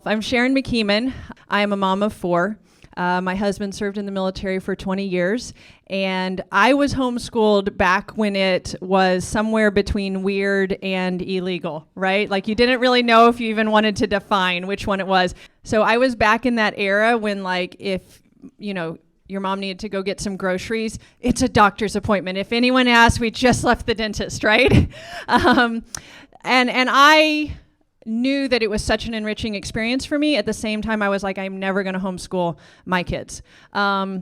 I'm Sharon McKeeman. I am a mom of 4. My husband served in the military for 20 years, and I was homeschooled back when it was somewhere between weird and illegal, right? Like you didn't really know if you even wanted to define which one it was. So I was back in that era when, like, if, you know, your mom needed to go get some groceries, it's a doctor's appointment. If anyone asks, we just left the dentist, right? And I knew that it was such an enriching experience for me. At the same time, I was like, I'm never going to homeschool my kids. And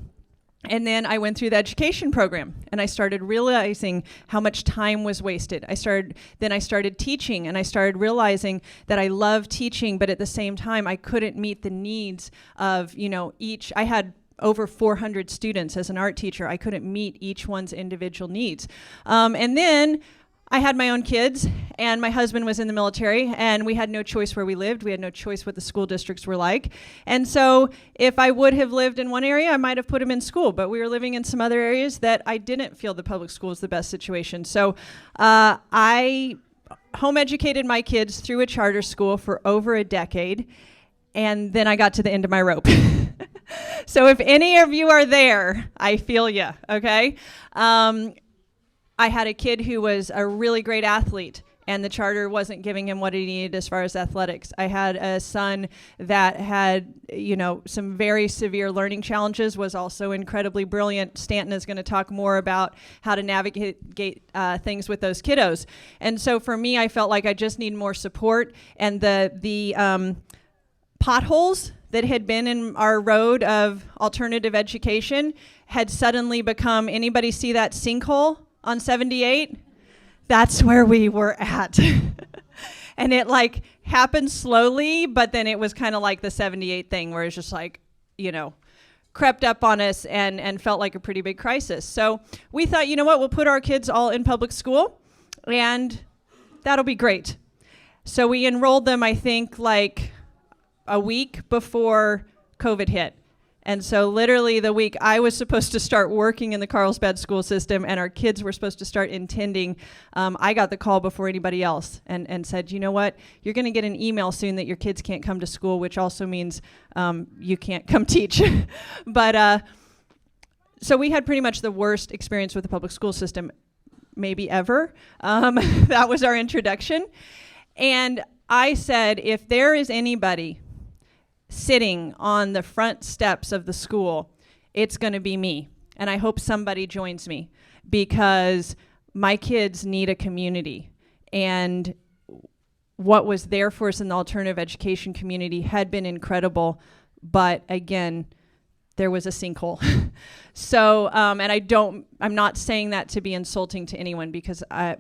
then I went through the education program, and I started realizing how much time was wasted. I started teaching, and I started realizing that I love teaching, but at the same time, I couldn't meet the needs of, I had over 400 students as an art teacher. I couldn't meet each one's individual needs. And then I had my own kids, and my husband was in the military, and we had no choice where we lived. We had no choice what the school districts were like. And so if I would have lived in one area, I might have put him in school, but we were living in some other areas that I didn't feel the public school was the best situation. So I home educated my kids through a charter school for over a decade, and then I got to the end of my rope. So if any of you are there, I feel you, okay? I had a kid who was a really great athlete, and the charter wasn't giving him what he needed as far as athletics. I had a son that had, some very severe learning challenges, was also incredibly brilliant. Stanton is going to talk more about how to navigate things with those kiddos. And so for me, I felt like I just need more support, and the potholes that had been in our road of alternative education had suddenly become, anybody see that sinkhole on 78? That's where we were at. And it happened slowly, but then it was kind of like the 78 thing where it's just crept up on us and felt like a pretty big crisis. So we thought, you know what, we'll put our kids all in public school and that'll be great. So we enrolled them, I think, a week before COVID hit. And so literally the week I was supposed to start working in the Carlsbad school system and our kids were supposed to start intending, I got the call before anybody else and said, you know what, you're going to get an email soon that your kids can't come to school, which also means you can't come teach. But so we had pretty much the worst experience with the public school system maybe ever. That was our introduction. And I said, if there is anybody sitting on the front steps of the school, it's going to be me. And I hope somebody joins me because my kids need a community. And what was there for us in the alternative education community had been incredible. But again, there was a sinkhole. So, and I'm not saying that to be insulting to anyone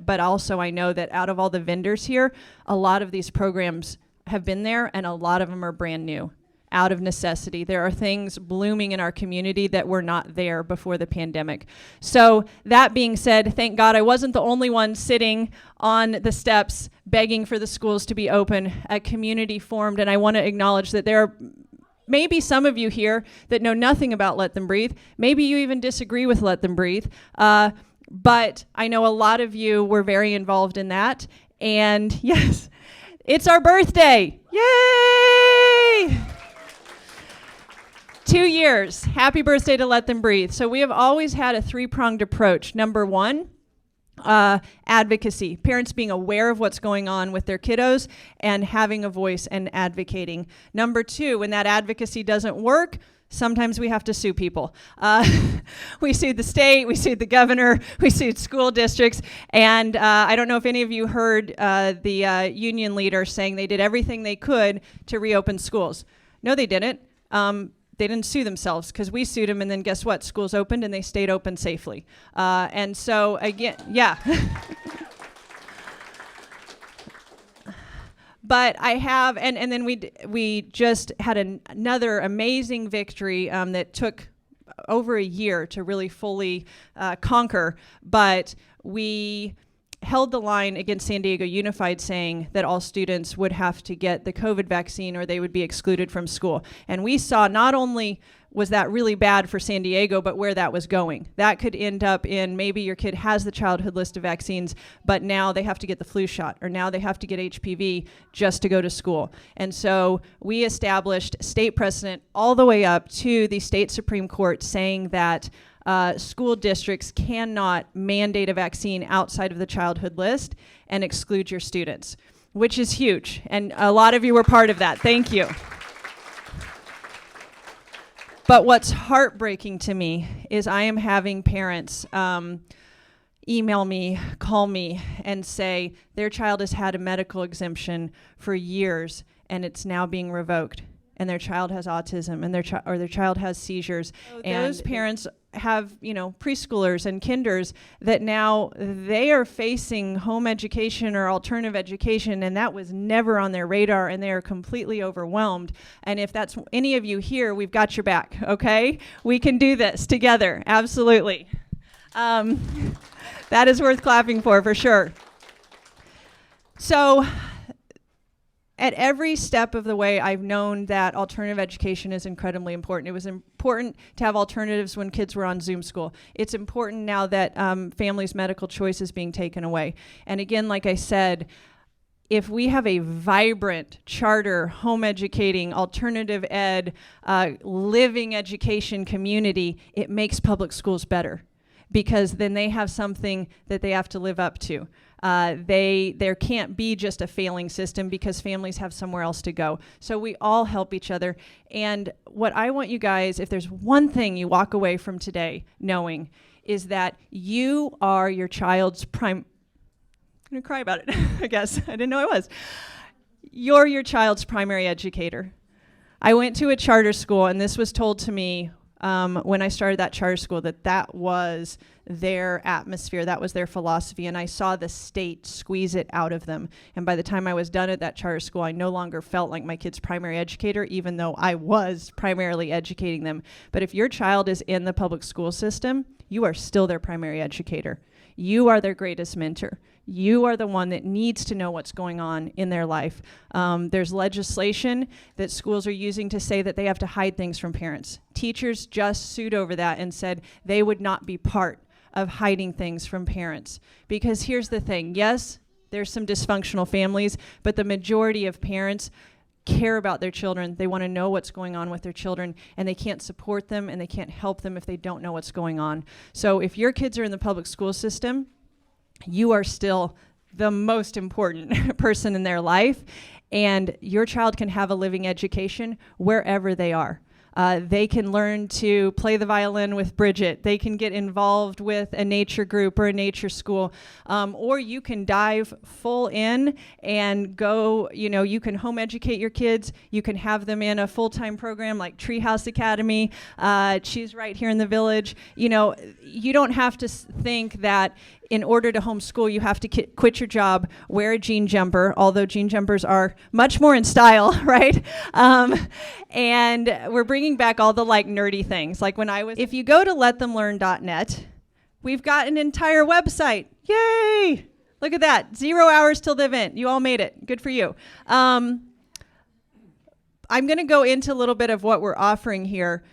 but also I know that out of all the vendors here, a lot of these programs have been there and a lot of them are brand new. Out of necessity. There are things blooming in our community that were not there before the pandemic. So that being said, thank God I wasn't the only one sitting on the steps begging for the schools to be open. A community formed, and I want to acknowledge that there are maybe some of you here that know nothing about Let Them Breathe. Maybe you even disagree with Let Them Breathe. But I know a lot of you were very involved in that. And yes, it's our birthday. Yay! 2 years. Happy birthday to Let Them Breathe. So we have always had a 3-pronged approach. Number 1, advocacy. Parents being aware of what's going on with their kiddos and having a voice and advocating. Number 2, when that advocacy doesn't work, sometimes we have to sue people. We sued the state, we sued the governor, we sued school districts, and I don't know if any of you heard the union leader saying they did everything they could to reopen schools. No, they didn't. They didn't sue themselves because we sued them, and then guess what? Schools opened and they stayed open safely. And so again, yeah. But I have, and then we just had another amazing victory that took over a year to really fully conquer. But we held the line against San Diego Unified, saying that all students would have to get the COVID vaccine or they would be excluded from school. And we saw not only was that really bad for San Diego, but where that was going. That could end up in maybe your kid has the childhood list of vaccines, but now they have to get the flu shot, or now they have to get HPV just to go to school. And so we established state precedent all the way up to the state Supreme Court saying that school districts cannot mandate a vaccine outside of the childhood list and exclude your students, which is huge. And a lot of you were part of that. Thank you. But what's heartbreaking to me is I am having parents email me, call me, and say their child has had a medical exemption for years and it's now being revoked, and their child has autism, and their child has seizures. So and those parents have, preschoolers and kinders that now they are facing home education or alternative education, and that was never on their radar, and they are completely overwhelmed. And if that's any of you here, we've got your back, okay? We can do this together, absolutely. That is worth clapping for sure. So, at every step of the way, I've known that alternative education is incredibly important. It was important to have alternatives when kids were on Zoom school. It's important now that families' medical choice is being taken away. And again, like I said, if we have a vibrant charter, home educating, alternative ed, living education community, it makes public schools better, because then they have something that they have to live up to. There can't be just a failing system, because families have somewhere else to go. So we all help each other. And what I want you guys, if there's one thing you walk away from today knowing, is that you are your child's I'm gonna cry about it, I guess. I didn't know I was. You're your child's primary educator. I went to a charter school, and this was told to me when I started that charter school, that was their atmosphere, that was their philosophy, and I saw the state squeeze it out of them. And by the time I was done at that charter school, I no longer felt like my kid's primary educator, even though I was primarily educating them. But if your child is in the public school system, you are still their primary educator. You are their greatest mentor. You are the one that needs to know what's going on in their life. There's legislation that schools are using to say that they have to hide things from parents. Teachers just sued over that and said they would not be part of hiding things from parents. Because here's the thing, yes, there's some dysfunctional families, but the majority of parents care about their children. They want to know what's going on with their children, and they can't support them and they can't help them if they don't know what's going on. So if your kids are in the public school system, you are still the most important person in their life, and your child can have a living education wherever they are. They can learn to play the violin with Bridget. They can get involved with a nature group or a nature school. Or you can dive full in and go, you can home educate your kids. You can have them in a full-time program like Treehouse Academy. She's right here in the village. You don't have to think that in order to homeschool, you have to quit your job, wear a jean jumper, although jean jumpers are much more in style, right? And we're bringing back all the nerdy things. Like if you go to LetThemLearn-Ed, we've got an entire website. Yay! Look at that, 0 hours till the event. You all made it, good for you. I'm gonna go into a little bit of what we're offering here.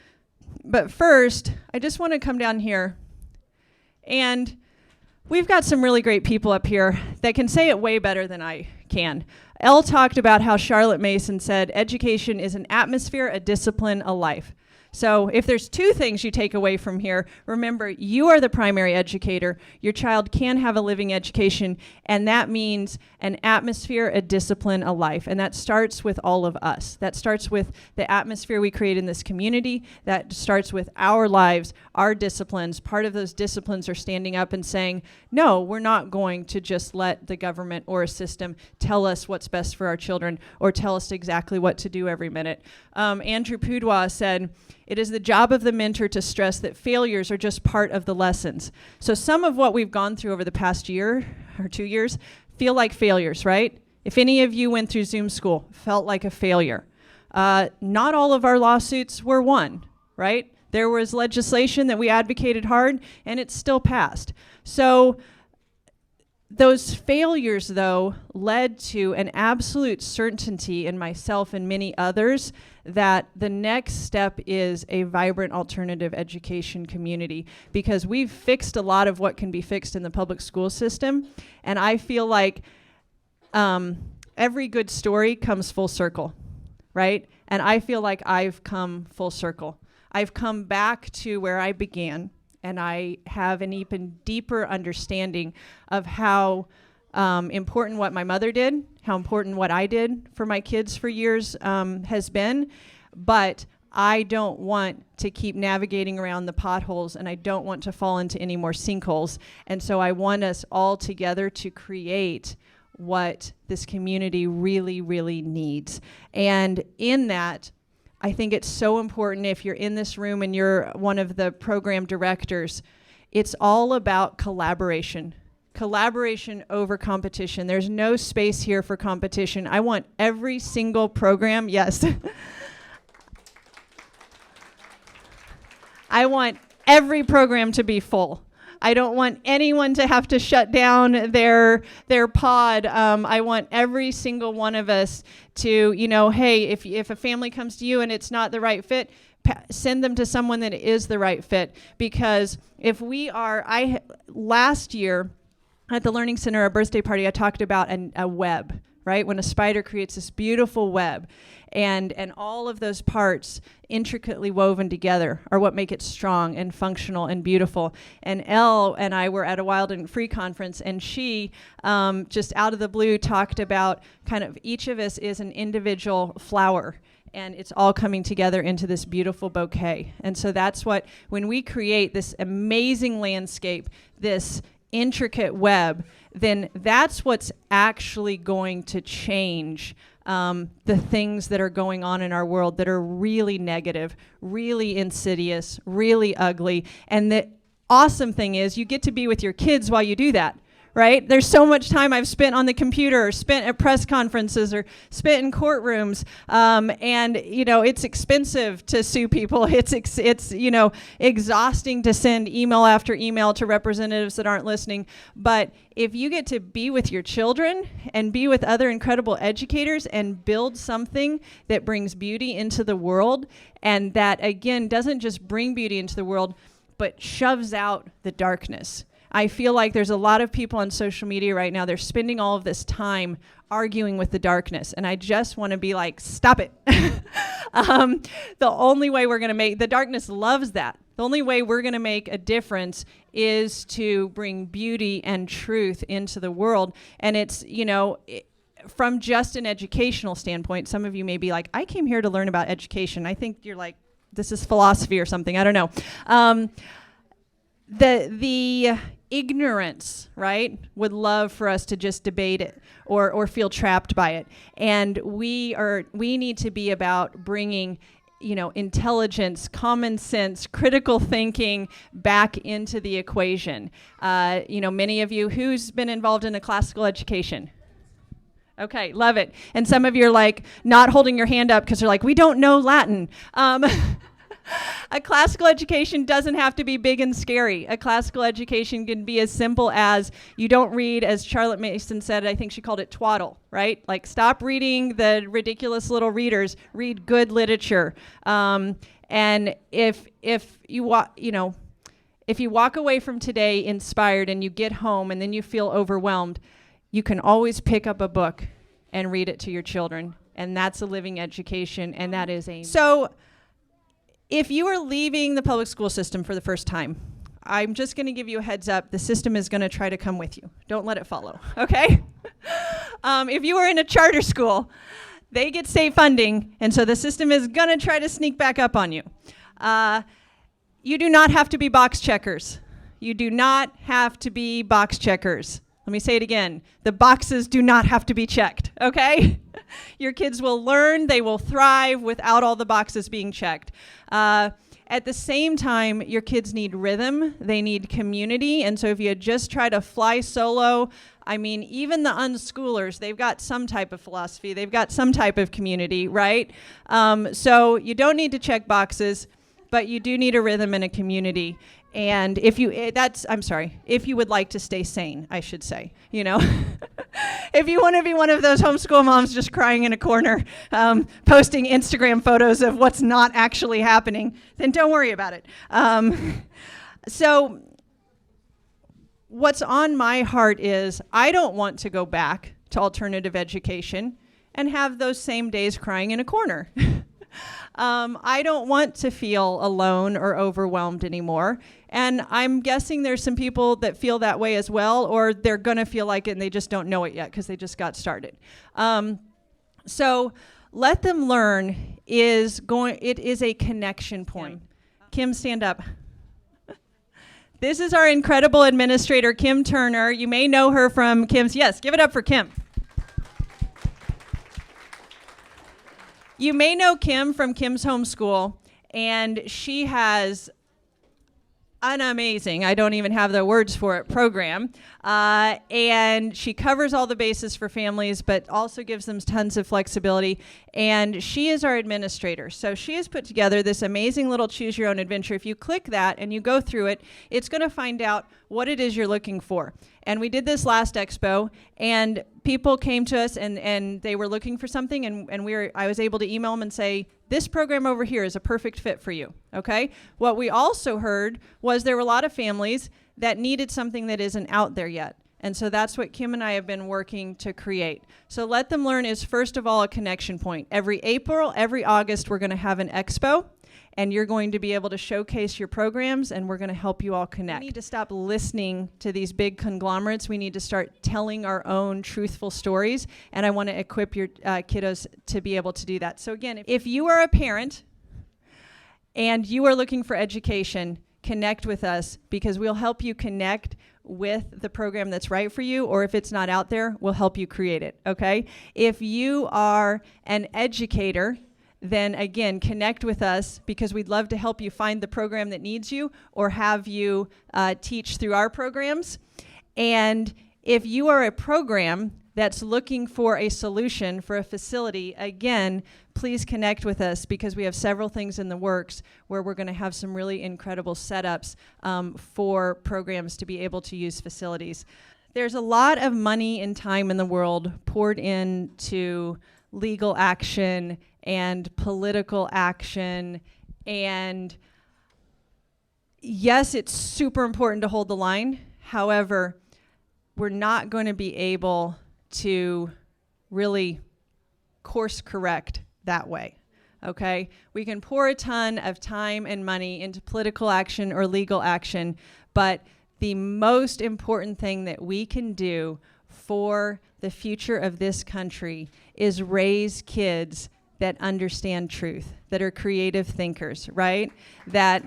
But first, I just wanna come down here, and we've got some really great people up here that can say it way better than I can. Elle talked about how Charlotte Mason said, education is an atmosphere, a discipline, a life. So if there's two things you take away from here, remember, you are the primary educator. Your child can have a living education, and that means an atmosphere, a discipline, a life. And that starts with all of us. That starts with the atmosphere we create in this community. That starts with our lives, our disciplines. Part of those disciplines are standing up and saying, no, we're not going to just let the government or a system tell us what's best for our children or tell us exactly what to do every minute. Andrew Pudwa said, it is the job of the mentor to stress that failures are just part of the lessons. So some of what we've gone through over the past year or 2 years feel like failures, right? If any of you went through Zoom school, felt like a failure. Not all of our lawsuits were won, right? There was legislation that we advocated hard, and it's still passed. So those failures, though, led to an absolute certainty in myself and many others that the next step is a vibrant alternative education community, because we've fixed a lot of what can be fixed in the public school system, and I feel like every good story comes full circle, right? And I feel like I've come full circle. I've come back to where I began, and I have an even deeper understanding of how important what my mother did, how important what I did for my kids for years has been. But I don't want to keep navigating around the potholes, and I don't want to fall into any more sinkholes. And so I want us all together to create what this community really, really needs. And in that, I think it's so important, if you're in this room and you're one of the program directors, it's all about collaboration. Collaboration over competition. There's no space here for competition. I want every single program, yes. I want every program to be full. I don't want anyone to have to shut down their pod. I want every single one of us to, hey, if a family comes to you and it's not the right fit, send them to someone that is the right fit. Because if we are, last year at the Learning Center, our birthday party, I talked about a web, right? When a spider creates this beautiful web. And all of those parts intricately woven together are what make it strong and functional and beautiful. And Elle and I were at a Wild and Free conference, and she just out of the blue talked about kind of each of us is an individual flower, and it's all coming together into this beautiful bouquet. And so that's what, when we create this amazing landscape, this intricate web, then that's what's actually going to change the things that are going on in our world that are really negative, really insidious, really ugly. And the awesome thing is you get to be with your kids while you do that, right? There's so much time I've spent on the computer, or spent at press conferences, or spent in courtrooms, and it's expensive to sue people. It's exhausting to send email after email to representatives that aren't listening. But if you get to be with your children and be with other incredible educators and build something that brings beauty into the world, and that again doesn't just bring beauty into the world, but shoves out the darkness. I feel like there's a lot of people on social media right now, they're spending all of this time arguing with the darkness. And I just want to be like, stop it. The only way we're going to make, the darkness loves that. The only way we're going to make a difference is to bring beauty and truth into the world. And it's, from just an educational standpoint, some of you may be like, I came here to learn about education. I think you're like, this is philosophy or something. I don't know. The ignorance, right, would love for us to just debate it or feel trapped by it. And we need to be about bringing, intelligence, common sense, critical thinking back into the equation. Many of you, who's been involved in a classical education? Okay, love it. And some of you are like not holding your hand up because you're like, we don't know Latin. A classical education doesn't have to be big and scary. A classical education can be as simple as you don't read, as Charlotte Mason said, I think she called it twaddle, right? Like stop reading the ridiculous little readers, read good literature. And if you walk away from today inspired and you get home and then you feel overwhelmed, you can always pick up a book and read it to your children. And that's a living education, and that is a... So if you are leaving the public school system for the first time, I'm just going to give you a heads up. The system is going to try to come with you. Don't let it follow, okay? If you are in a charter school, they get state funding, and so the system is going to try to sneak back up on you. You do not have to be box checkers. You do not have to be box checkers. Let me say it again. The boxes do not have to be checked, okay? Your kids will learn, they will thrive without all the boxes being checked. At the same time, your kids need rhythm, they need community, and so if you just try to fly solo, even the unschoolers, they've got some type of philosophy, they've got some type of community, right? So you don't need to check boxes, but you do need a rhythm and a community. And if you, if you would like to stay sane, I should say, you know. If you want to be one of those homeschool moms just crying in a corner, posting Instagram photos of what's not actually happening, then don't worry about it. So what's on my heart is I don't want to go back to alternative education and have those same days crying in a corner. I don't want to feel alone or overwhelmed anymore. And I'm guessing there's some people that feel that way as well, or they're going to feel like it and they just don't know it yet because they just got started. So Let Them Learn it is a connection point. Kim, stand up. This is our incredible administrator, Kim Turner. You may know her from Kim's, yes, give it up for Kim. You may know Kim from Kim's Homeschool, and she has an amazing, I don't even have the words for it, program. And she covers all the bases for families, but also gives them tons of flexibility. And she is our administrator. So she has put together this amazing little Choose Your Own Adventure. If you click that and you go through it, it's going to find out what it is you're looking for. And we did this last expo, and people came to us and they were looking for something, and I was able to email them and say, this program over here is a perfect fit for you, okay? What we also heard was there were a lot of families that needed something that isn't out there yet. And so that's what Kim and I have been working to create. So Let Them Learn is, first of all, a connection point. Every April, every August, we're going to have an expo, and you're going to be able to showcase your programs, and we're going to help you all connect. We need to stop listening to these big conglomerates. We need to start telling our own truthful stories, and I want to equip your kiddos to be able to do that. So again, if you are a parent and you are looking for education, connect with us, because we'll help you connect with the program that's right for you, or if it's not out there, we'll help you create it, okay? If you are an educator, then again, connect with us, because we'd love to help you find the program that needs you, or have you teach through our programs. And if you are a program that's looking for a solution for a facility, again, please connect with us, because we have several things in the works where we're going to have some really incredible setups for programs to be able to use facilities. There's a lot of money and time in the world poured into legal action and political action, and yes, it's super important to hold the line. However, we're not going to be able to really course correct that way, okay? We can pour a ton of time and money into political action or legal action, but the most important thing that we can do for the future of this country is raise kids that understand truth, that are creative thinkers, right? That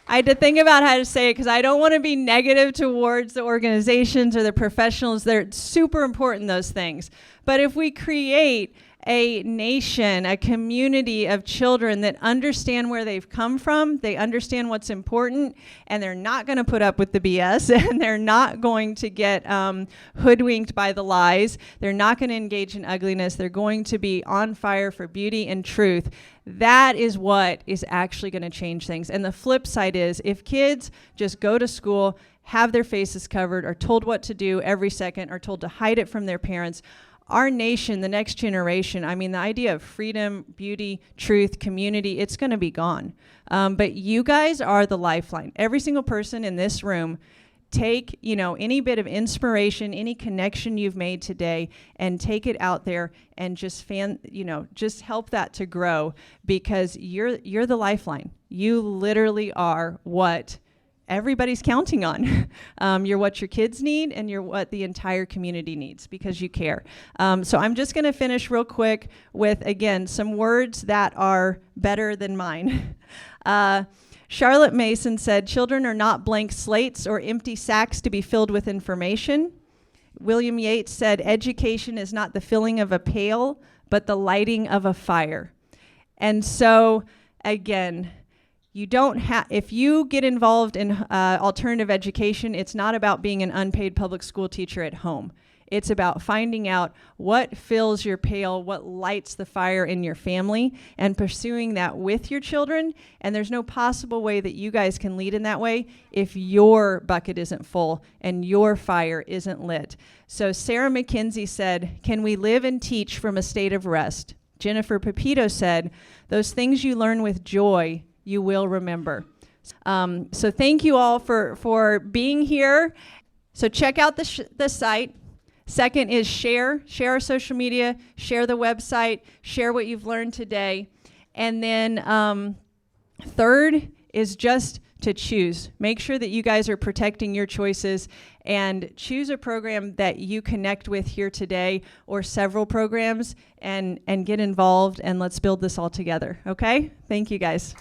I had to think about how to say it, because I don't want to be negative towards the organizations or the professionals. They're super important, those things. But if we create a nation, a community of children that understand where they've come from, they understand what's important, and they're not going to put up with the BS, and they're not going to get hoodwinked by the lies, they're not going to engage in ugliness, they're going to be on fire for beauty and truth. That is what is actually going to change things. And the flip side is, if kids just go to school, have their faces covered, are told what to do every second, are told to hide it from their parents, our nation, the next generation, I mean, the idea of freedom, beauty, truth, community, it's going to be gone. But you guys are the lifeline. Every single person in this room, take, any bit of inspiration, any connection you've made today, and take it out there and just just help that to grow, because you're the lifeline. You literally are what everybody's counting on. You're what your kids need, and you're what the entire community needs, because you care. So I'm just going to finish real quick with, again, some words that are better than mine. Charlotte Mason said, "Children are not blank slates or empty sacks to be filled with information." William Yates said, "Education is not the filling of a pail, but the lighting of a fire." And so, again, if you get involved in alternative education, it's not about being an unpaid public school teacher at home. It's about finding out what fills your pail, what lights the fire in your family, and pursuing that with your children. And there's no possible way that you guys can lead in that way if your bucket isn't full and your fire isn't lit. So Sarah McKenzie said, "Can we live and teach from a state of rest?" Jennifer Pepito said, "Those things you learn with joy, you will remember." So thank you all for being here. So check out the site. Second is share our social media, share the website, share what you've learned today. And then third is just to choose. Make sure that you guys are protecting your choices and choose a program that you connect with here today or several programs and get involved, and let's build this all together. Okay? Thank you guys.